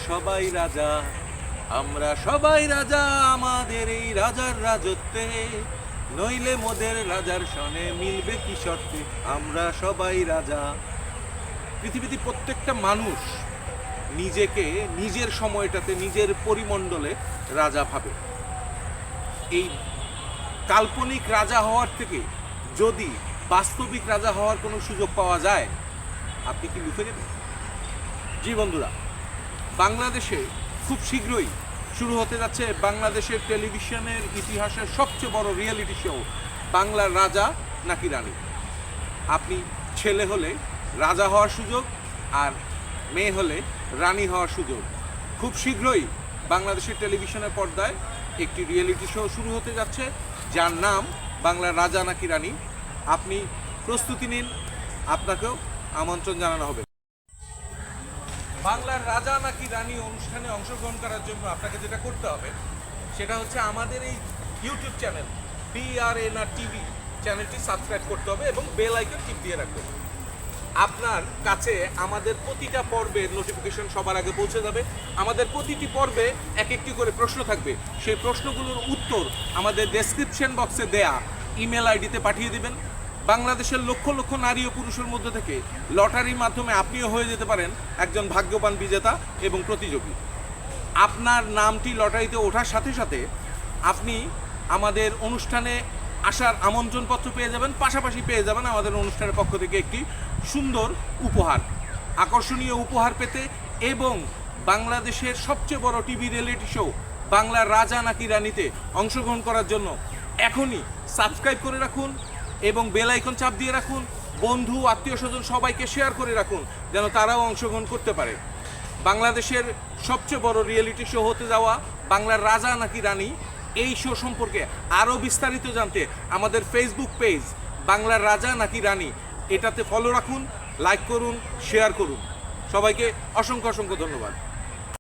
সবাই রাজা, আমরা সবাই রাজা আমাদের এই রাজার রাজত্বে, নইলে মোদের রাজার সনে মিলবে কি শর্তে, আমরা সবাই রাজা। পৃথিবীতে প্রত্যেকটা মানুষ নিজেকে নিজের সময়টাতে নিজের পরিমণ্ডলে রাজা ভাবে। এই কাল্পনিক রাজা হওয়ার থেকে যদি বাস্তবিক রাজা হওয়ার কোনো সুযোগ পাওয়া যায়, আপনি কি লুফে নেবেন? জি বন্ধুরা, বাংলাদেশে খুব শীঘ্রই শুরু হতে যাচ্ছে বাংলাদেশের টেলিভিশনের ইতিহাসের সবচেয়ে বড় রিয়েলিটি শো, বাংলার রাজা নাকি রানী। আপনি ছেলে হলে রাজা হওয়ার সুযোগ, আর মেয়ে হলে রানী হওয়ার সুযোগ। খুব শীঘ্রই বাংলাদেশের টেলিভিশনের পর্দায় একটি রিয়েলিটি শো শুরু হতে যাচ্ছে, যার নাম বাংলার রাজা নাকি রানী। আপনি প্রস্তুতি নিন, আপনাকেও আমন্ত্রণ জানানো হবে। বাংলার রাজা নাকি রানী অনুষ্ঠানে অংশগ্রহণ করার জন্য আপনাকে যেটা করতে হবে সেটা হচ্ছে আমাদের এই ইউটিউব চ্যানেল BRNR টিভি চ্যানেলটি সাবস্ক্রাইব করতে হবে এবং বেল আইকন টিপ দিয়ে রাখবেন। আপনার কাছে আমাদের প্রতিটা পর্বের নোটিফিকেশন সবার আগে পৌঁছে যাবে। আমাদের প্রতিটি পর্বে এক একটি করে প্রশ্ন থাকবে, সেই প্রশ্নগুলোর উত্তর আমাদের ডেসক্রিপশন বক্সে দেয়া ইমেল আইডিতে পাঠিয়ে দিবেন। বাংলাদেশের লক্ষ লক্ষ নারী ও পুরুষের মধ্যে থেকে লটারির মাধ্যমে আপনিও হয়ে যেতে পারেন একজন ভাগ্যবান বিজেতা এবং প্রতিযোগী। আপনার নামটি লটারিতে ওঠার সাথে সাথে আপনি আমাদের অনুষ্ঠানে আসার আমন্ত্রণপত্র পেয়ে যাবেন, পাশাপাশি পেয়ে যাবেন আমাদের অনুষ্ঠানের পক্ষ থেকে একটি সুন্দর উপহার। আকর্ষণীয় উপহার পেতে এবং বাংলাদেশের সবচেয়ে বড় টিভি রিয়েলিটি শো বাংলার রাজা নাকি রানীতে অংশগ্রহণ করার জন্য এখনই সাবস্ক্রাইব করে রাখুন এবং বেল আইকন চাপ দিয়ে রাখুন। বন্ধু আত্মীয় স্বজন সবাইকে শেয়ার করে রাখুন যেন তারাও অংশগ্রহণ করতে পারে। বাংলাদেশের সবচেয়ে বড় রিয়েলিটি শো হতে যাওয়া বাংলার রাজা নাকি রানী, এই শো সম্পর্কে আরও বিস্তারিত জানতে আমাদের ফেসবুক পেজ বাংলার রাজা নাকি রানী, এটাতে ফলো রাখুন, লাইক করুন, শেয়ার করুন। সবাইকে অসংখ্য অসংখ্য ধন্যবাদ।